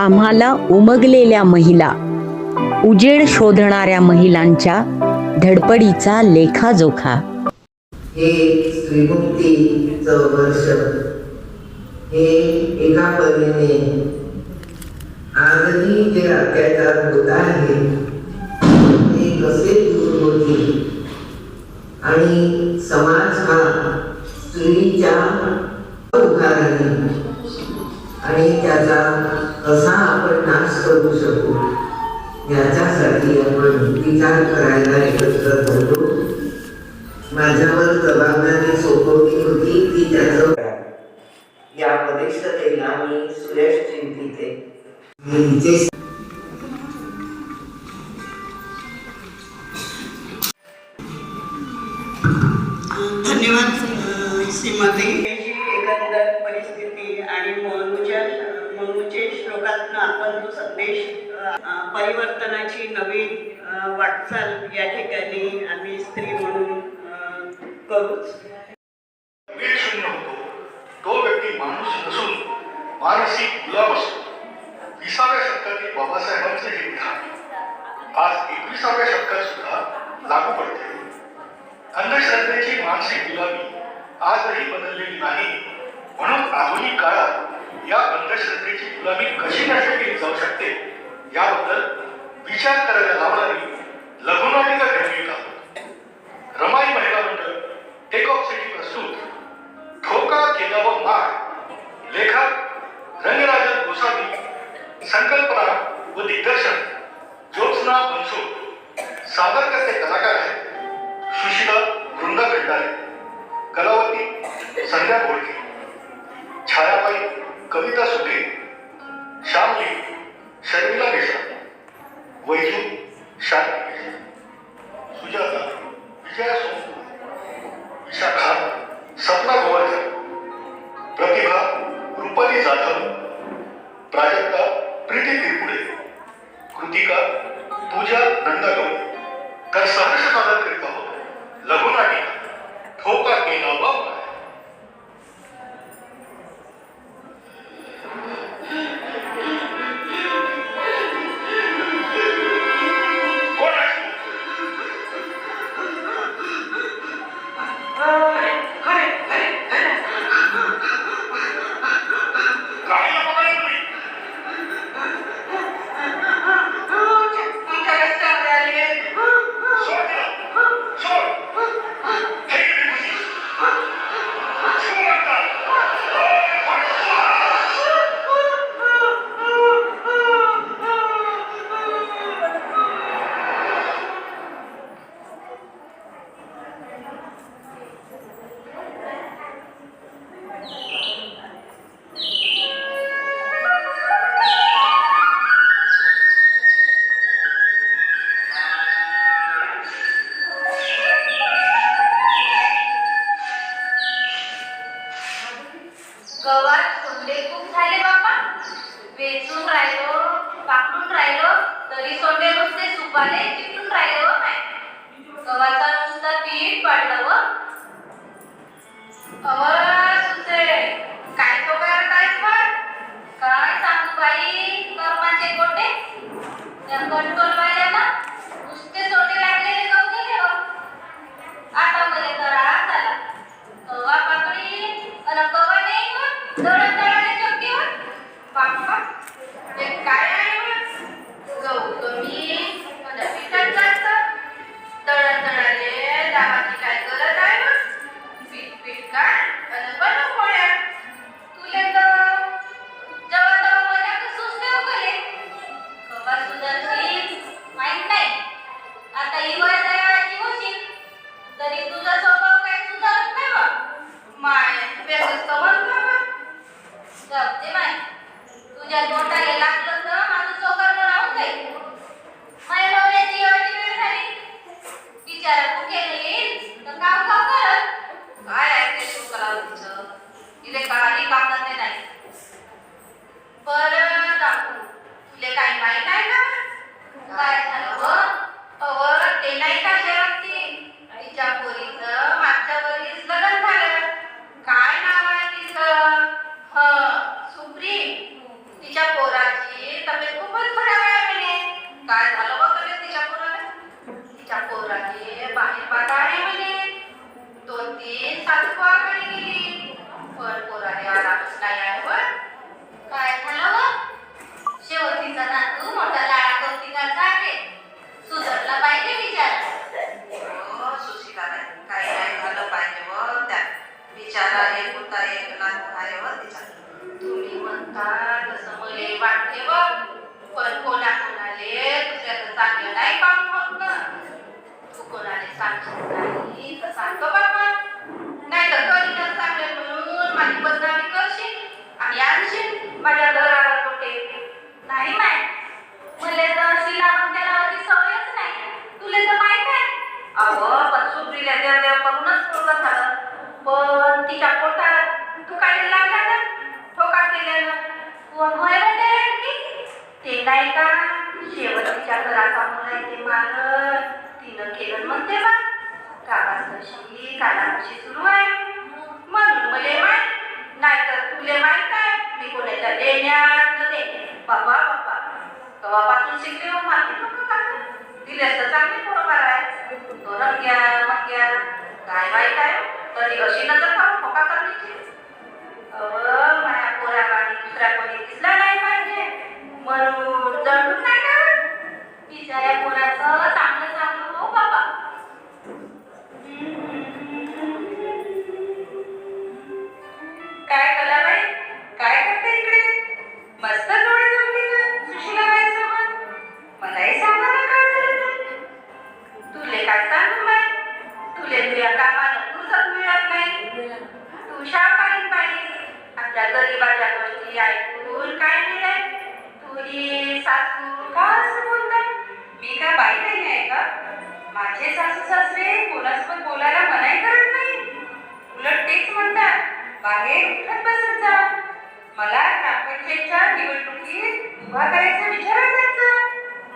आम्हाला उमगलेल्या महिला, उजेड शोधणाऱ्या महिलांच्या धडपडीचा लेखाजोखा. हे स्त्रीमुक्तीचं वर्ष, हे एका परीने आजही जे अत्याचार होत आहे ते कसे दूर होतील आणि समाज हा स्त्रीच्या उभारणी आणि त्याचा कसा आपण नाश करू शकू याच्यासाठी आपण विचार करायला एकत्र जमलो. माझ्यावर जबाबदारी सोपवली होती ती त्याचं या वरिष्ठतेला मी सुरेश चिंतिते. धन्यवाद श्रीमती. एकंदर परिस्थिती आणि मनूचे श्लोकातून आपण जो संदेश परिवर्तनाची नवीन वाटचाल या ठिकाणी आम्ही स्त्री म्हणून करूच. शून्य होतो तो व्यक्ती माणूस नसून मानसिक गुलाम असतो. 20व्या शतकातील बाबासाहेबांचे हे विधान आज 21व्या शतकात सुद्धा लागू पडते. अंधश्रद्धेची मानसिक गुलामी आजही बदललेली नाही. म्हणून आधुनिक काळात या अंधश्रद्धेची गुलामी कशी नष्ट केली जाऊ शकते याबद्दल विचार करायला लावणारी लघुनाटिका घेऊन येत आहोत. रमाई महिला मंडळ टेक ऑफ सिटी प्रस्तुत ठोका केला व मार. लेखक रंगराजन गोसावी, संकल्पना व दिग्दर्शन ज्योत्स्ना बनसोड. सादर करते कलाकार आहेत सुशीला वृंदा खंडारे, कलावती संध्या घोडके, छायाबाई कविता सुटे, श्यामली शर्मिला मिश्रा, वैजू शांती, सुजाता विजया सोमपूर, विशाखा सपना गोवर्धन, प्रतिभा रुपाली जाधव, प्राजक्ता प्रीती तिरपुडे, कृतिका पूजा नंदागौड. तर सहर्ष सादर करीत आहोत लघुनाटिका ठोका केला व मार. गवात सोंडे खूप झाले बापा. वेचून राहिलो, पाकडून राहिलो तरी सोंडे नुसते सुपाले चिकटून राहिले व काय. गव्हाचा नुसता पीठ पाडलं व सुसे काय तो करतायस पण. काय सांगू बाई कर्माचे गोटे. त्या कंट्रोल वाल्याला नुसते सोंडे लागलेले जाऊ गेले व. आता मला तर राहत आला. गव्हा पाकडी अन गव्हा नाही दळण दळाले चक्कीवर. बाप्पा हे काय आहे. गहू कमी म्हणजे पिठात जास्त. दळण दळाले दाबाची काय गरज आहे ना. पीठ काय आणि बनव पोळ्या. तुले तर जेव्हा तेव्हा मला सुचते उकले. गव्हा सुधारशील माहित नाही. आता इवाय तयाराची होशील तरी तुझा स्वभाव काही सुधारत नाही बा. माय व्यस्त म्हणतो जपते माय. तुझ्या तोंडाला लागलं तर माझं चोकरणं राहून जाईल. माझ्या नवऱ्याची एवढी वेळ झाली. बिचारा भुकेला येईल तर काम काम करत. काय आहे ते सुरू करावं तिचं. तिले काही कामात नाही. बरं दाखवू तुले काही माहीत आहे का. काय झालं व ते नाही का शेवटी तिच्या पोरीचं मागच्या वर्षीच लग्न झालं. काय नाव आहे तिचं. सुप्रीम. तिच्या पोराची म्हणतात तसं मले वाटते बघ. पण कोणाले दुसऱ्याचं चांगलं नाही काम होत ना. तू कोणाला सांगशील नाही तर सांगतो बाबा. नाही तर कधीच चांगले म्हणून माझी बदनामी करशील आणि आणशील माझ्या घरावर कुठे. नाही माय, मले तर अशी लागून त्याला सवयच नाही. तुला तर माहित आहे. अहो पण सुधरीला देव करूनच पूर्ण झालं. पण तिच्या पोटात तू काय लागला ना ठोका केल्यानं. कोण होय ते नाही का शेवटच्या घराचा मुला ते मारलं तिनं केलं म्हणते बा. गावात कशी कानाकशी सुरू आहे म्हणून मले माहित. नाहीतर तुले माहित आहे मी कोणाच्या देण्यात न देणे. बाबा बाबा कवापासून शिकले हो माहिती नको का. दिलेस तर चांगली बरोबर आहे. तो रंग्या मग्या काय वाईट आहे तरी अशी नजर खाऊन ठोका करण्याची. माझ्या पोराबाणी दुसऱ्या कोणी दिसला नाही पाहिजे म्हणून जळून नाही का बिचाऱ्या पोराचं चांगलं चांगलं हो बाबा. काय कला बाई काय करते इकडे. मस्त डोळे जमली ना सुशीलाबाई सोबत. मलाही सांगा ना काय झालं. तुले काय सांगू बाई. तुले तुझ्या कामानं फुरसत मिळत नाही. तू शाळापाणी पाहिजे आपल्या गरीबाच्या गोष्टी ऐकून काय मिळेल. तुझी सासू का असं बोलतात. मी का बाई नाही आहे का. माझे सासू सासरे कोणासोबत बोलायला मनाई करत नाही. उलट तेच म्हणतात बाहेर उठत बसत जा. मला ग्रामपंचायतच्या निवडणुकीत उभा करायचा विचार असायचा.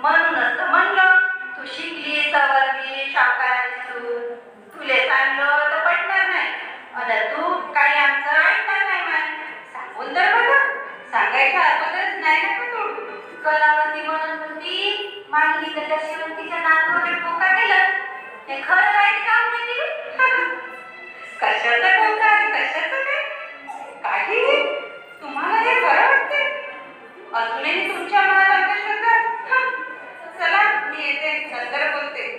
म्हणूनच म्हणलं तू शिकली सवरली शावकाराची सून. तुले सांगलं तर पटणार नाही. अन तू काही आमचं ऐकणार नाही मान. सांगून तर बघा. सांगायच्या अगोदरच नाही ना तू. कलावती म्हणत होती मागणी तर त्या शिवंतीच्या नातूने ठोका केलं. हे खरं आहे का माहिती. कशाचं ठोका कशाचं काय काही तुम्हाला हे खरं वाटते. अजूनही तुमच्या मनात अंधश्रद्धा. चला मी येते नंतर बोलते.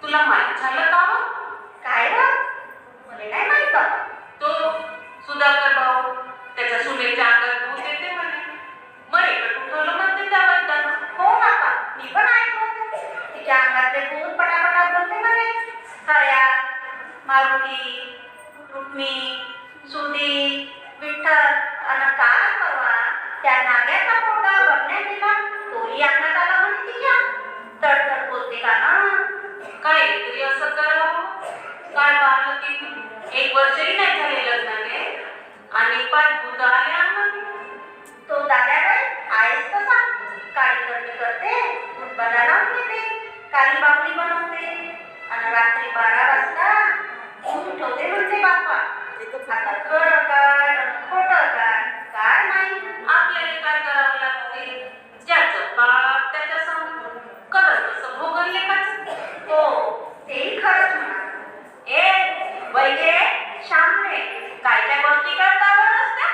तुला माहित झालं का काय मला नाही माहित. तो सुधाकर भाऊ त्याच्या सुनेच्या अंगात भूत येते म्हणे. मरे उठवलं म्हणते त्याबद्दल. हो बाबा मी पण ऐकलं. तिच्या अंगातले भूत पटापटा बोलते म्हणे. हया मारुती रुक्मी सुधी विठ्ठल आणि काय परवा त्या नाग्याचा फोटा बघण्यात दिला तोही अंगात आला म्हणे तिच्या. तडतड बोलते का ना. काय तरी असं करावं. काय पाहिलं की 1 वर्षही नाही झाले लग्नाने आणि 5 भूत आले अंगात. तो दाद्याबाई आहेस तसा. काळी करणी करते दूध बनायला घेते काळी बाबरी बनवते आणि रात्री 12 वाजता उठवते म्हणते बाप्पा. आता खरं काय खोटं काय काय नाही. आपल्याला काय करावं लागते. ज्याचं पाप त्याच्या समोर करत तसं भोगन लेखाचं. हो तेही खरंच म्हणा. वैगे शामने कायच्या गोष्टी करतावर असत्या.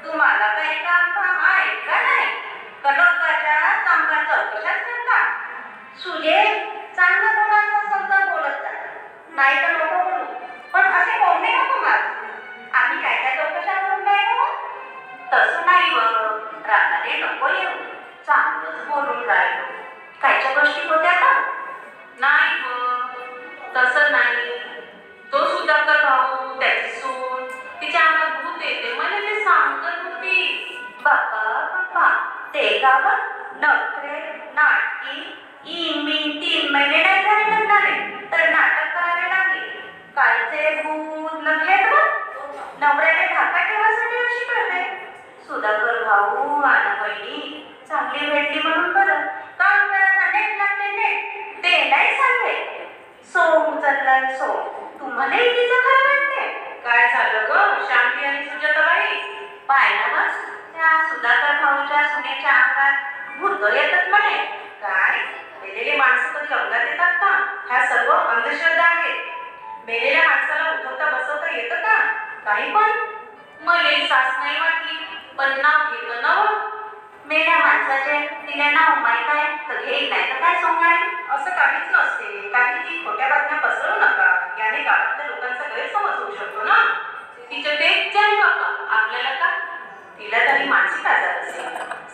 तुम्हाला काही काम आहे का नाही. कलोकाच्या चांगला चौकशाच करता. सुजे चांगला बोलायचा शब्द बोलत जा. नाही तर नको बोलू. पण असे बोलणे नको मार. आम्ही काय काय चौकशा करून राहिलो. तसं नाही बघ रागाने नको येऊ. चांगलंच बोलून राहिलो. कायच्या गोष्टी होत्या का नाही तसं नाही. तो सुधाकर भाऊ त्याची सून तिच्या अंगात भूत येते मला ते सांगत होती. बाप्पा बाप्पा ते गावात नखरे नाटकी इनबिन 3 महिने नाही झाले लग्नाले तर नाटक करायला लागले. कालचे भूत लग्न नवऱ्याने धाका ठेवासाठी अशी करते. भाऊ आणि बहिणी चांगली भेटली म्हणून बरं. काम करायला नेट लागते नेट, ते नाही सांगते. सोम उचलला सोम, तुम्हालाही तिचं खरं वाटते? काय झालं ग शांती आणि सुजाताबाई? पाहिलं मग त्या सुधाकर भाऊच्या सुनेच्या अंगात भूत येतात म्हणे. काय मेलेली माणसं कधी अंगात येतात का? ह्या सर्व अंधश्रद्धा आहेत. मेलेल्या माणसाला उठवता बसवता येतं का? काही पण. मले सास नाही वाटली पण नाव घेतं ना. मेल्या माणसाचे तिला नाव माहीत आहे तर घेईल नाही तर काय सोंगाय? असं काहीच नसते. काहीही खोट्या बातम्या पसरवू नका. याने गावातल्या लोकांचा गैरसमज होऊ शकतो ना. तिचे ते जाणे बाप्पा, आपल्याला का? तिला तरी मानसिक आजार असेल.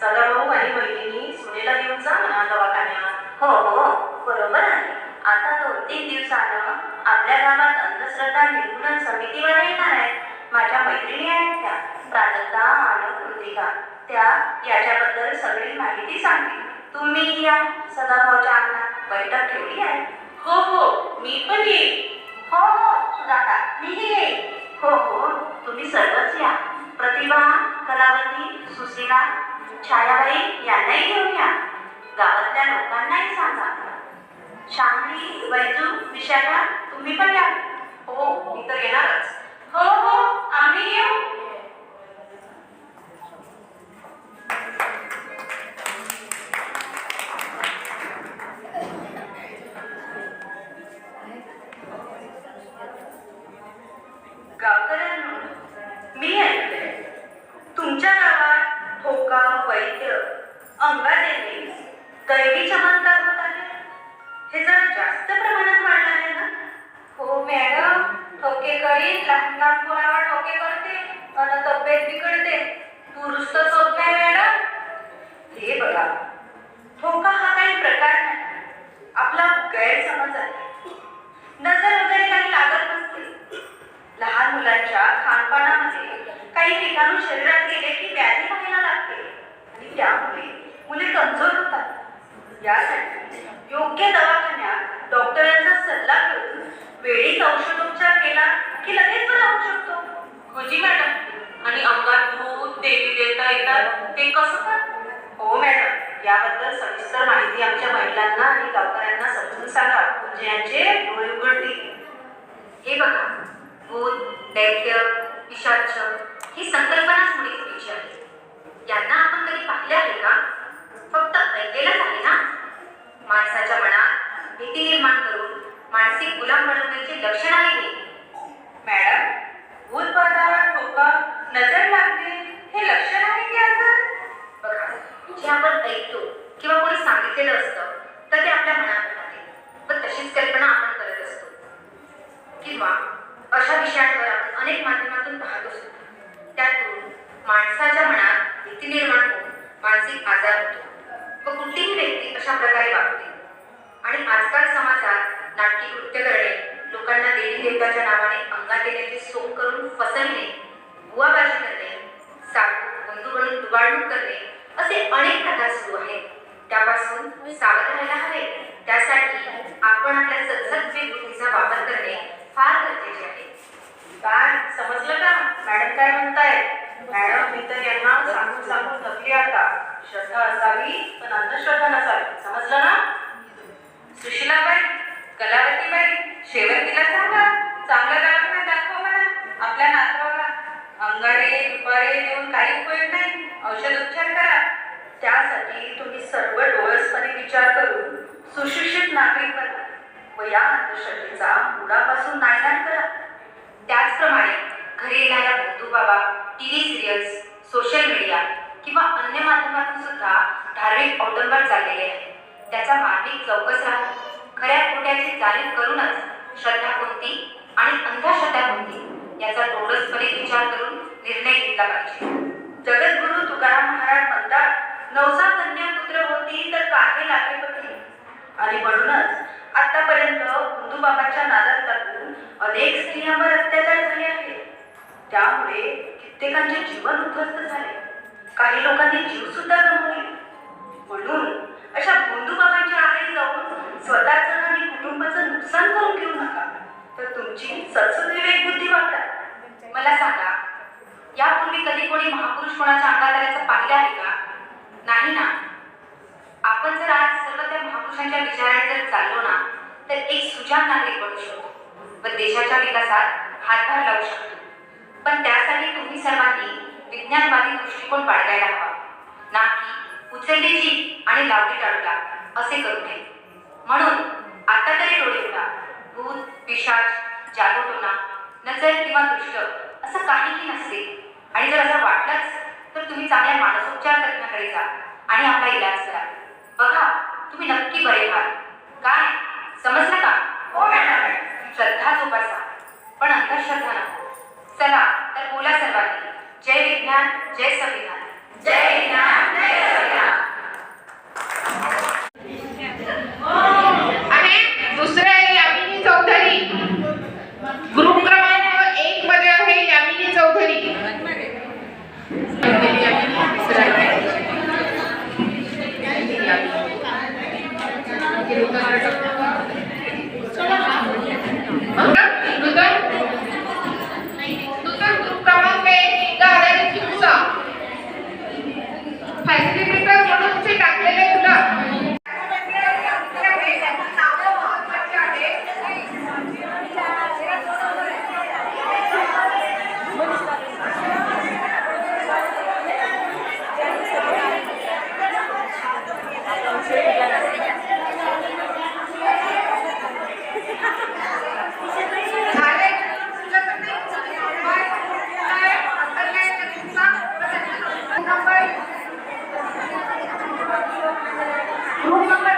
सदाभाऊ आणि बहिणींनी सुनेला घेऊन जा म्हणा दवाखान्यात. हो हो बरोबर आहे. आता 2-3 दिवसानं आपल्या गावात अंधश्रद्धा निर्मूलन समितीवर येणार आहे. माझ्या मैत्रिणी आहेत त्या प्राजक्ता आणि कृतिका. त्या याच्याबद्दल सगळी माहिती सांगतील. तुम्ही या सदाभाऊच्या अंगणात बैठक ठेवली आहे. हो हो मी पण येईल. हो हो सुजाता मीही येईल. हो हो तुम्ही सर्वच या. प्रतिभा, कलावती, सुशीला, छायाबाई यांनाही घेऊन या. गावातल्या लोकांनाही सांगा. शांती, वैजू, विशाखा तुम्ही पण या. हो मी तर येणारच. हो हो आम्ही येऊ. गावकऱ्यांनो, मी ऐकले तुमच्या गावात ठोका, वैद्य, अंगात येणे, दैवी चमत्कार होत आहे. हे जरा जास्त प्रमाणात वाढलं आहे ना? हो मॅडम, ठोके करीत लहान लहान मुलावर ठोके करते आणि तब्येत बिघडते. दुरुस्तच होत नाही मॅडम. हे बघा, ठोका हा काही प्रकार नाही, आपला गैरसमज आहे. नजर वगैरे काही लागत नसते. लहान मुलांच्या खानपानामध्ये काही ठिकाणून शरीरात गेले की व्याधी व्हायला लागते आणि त्यामुळे मुले कमजोर होतात. यासाठी योग्य दवाखान्यात डॉक्टरांचा सल्ला घेऊन वेळीच औषधोपचार केला की लगेच बरा होऊ शकतो. होजी मॅडम. आणि अंगात भूत देवी देवता येतात ते कसं काय? हो मॅडम, याबद्दल सविस्तर माहिती आमच्या महिलांना आणि गावकऱ्यांना समजून सांगा म्हणजे यांचे डोळे उघडतील. हे बघा, भूत, दैत्य, पिशाच ही संकल्पनाच मुळी चुकीची आहे. यांना आपण कधी पाहिले आहे का? फक्त ऐकलेलंच आहे ना. माणसाच्या मनात भीती निर्माण करून मानसिक गुलाम बनवण्याचे लक्षण आहे. मॅडम, भूतबाधा, ठोका, नजर लागणे हे लक्षण आहे की आजार? बघा, जे आपण ऐकतो किंवा कोणी सांगितलेलं असतं तर ते आपल्या मनात राहते व तशीच कल्पना आपण करत असतो. किंवा अशा विषयांवर आपण अनेक माध्यमातून पाहत असतो. त्यातून माणसाच्या मनात भीती निर्माण होऊन मानसिक आजार होतो व कुठलीही व्यक्ती अशा प्रकारे वागते. आणि आजकाल समाजात नाटकी कृत्य करणे, लोकांना देवी देवताच्या नावाने अंगात येण्याचे सोंग करून फसवणे, बुवाबाजी करणे, साधू बंधू म्हणून दुबाळणूक करणे असे अनेक प्रकार सुरू आहेत. त्यापासून सावध राहायला हवे. त्यासाठी आपण आपल्या सद्सद्विवेक बुद्धीचा वापर करणे फार गरजेचे आहे. काय समजलं का मॅडम काय म्हणतायत? मॅडम मी तर यांना सांगून सांगून थकली आता. श्रद्धा असावी पण अंधश्रद्धा नसावी. समजलं ना? सुशीलाबाई, कलावतीबाई, शेवंतीला सांगा चांगला दवाखाना दाखवा मला आपल्या नातवाला. अंगारे दुपारे देऊन काही उपयोग नाही. औषधोपचार करा. त्यासाठी तुम्ही सर्व डोळसपणे विचार करून सुशिक्षित नागरिक बना व या अंधश्रद्धेचा मुळापासून नायनाट करा. त्याचप्रमाणे घरी येणाऱ्या बंधू बाबा, टीव्ही सिरियल्स, सोशल मीडिया किंवा अन्य माध्यमातून सुद्धा धार्मिक अवडंबर चाललेले आहे. त्याचा मार्मिक चौकस राहून खऱ्या खोट्याची जाणीव करूनच श्रद्धा कोणती आणि अंधश्रद्धा कोणती याचा डोळसपणे विचार करून निर्णय घेतला पाहिजे. जगद्गुरु तुकाराम महाराज म्हणतात, नवसा कन्या पुत्र होती तर काहे लागे पती. आणि म्हणूनच आतापर्यंत बंधुबाबाच्या नादात लागून अनेक स्त्रियांवर अत्याचार झाले आहेत. त्यामुळे कित्येकांचे जीवन उद्ध्वस्त झाले. काही लोकांनी जीव सुद्धा गमावले. म्हणून अशा बंधुबाबांच्या आहारी जाऊन स्वतःचं आणि कुटुंबाचं नुकसान करून घेऊ नका. तर तुमची सद्सद्विवेक बुद्धी वापरा. मला सांगा, यापूर्वी कधी कोणी महापुरुष कोणाच्या अंगात आल्याचं पाहिलं आहे का? नाही ना. आपण जर आज सर्व त्या महापुरुषांच्या विचाराने जर चाललो ना तर एक सुजाण नागरिक बनू शकतो व देशाच्या विकासात हातभार लावू शकतो. पण त्यासाठी तुम्ही सर्वांनी विज्ञानवादी दृष्टिकोन बाळगायला हवा, ना की उचलली जीभ आणि लावली टाळूला असे करू नये. म्हणून आता तरी डोळे उघडा. भूत, पिशाच, जादूटोना, नजर किंवा दृष्ट असं काहीही नसते. आणि जर असं वाटलंच तर तुम्ही चांगल्या मानसोपचार तज्ञाकडे जा आणि आपला इलाज करा. बघा, तुम्ही नक्की बरे व्हाल. काय समजलं का? हो मॅडम. श्रद्धा जोपासा, पण अंधश्रद्धा नको. चला तर बोला सर्वांनी, जय विज्ञान, जय संविधान. जय विज्ञान, जय संविधान. आणि दुसरं आहे यामिनी चौधरी. ग्रुप क्रमांक 1 मध्ये आहे यामिनी चौधरी. नूतन ग्रुप क्रमांक 1 गाड्याने चिपसा फॅसिलिटेटर म्हणून ते टाकलेले तुला. Group number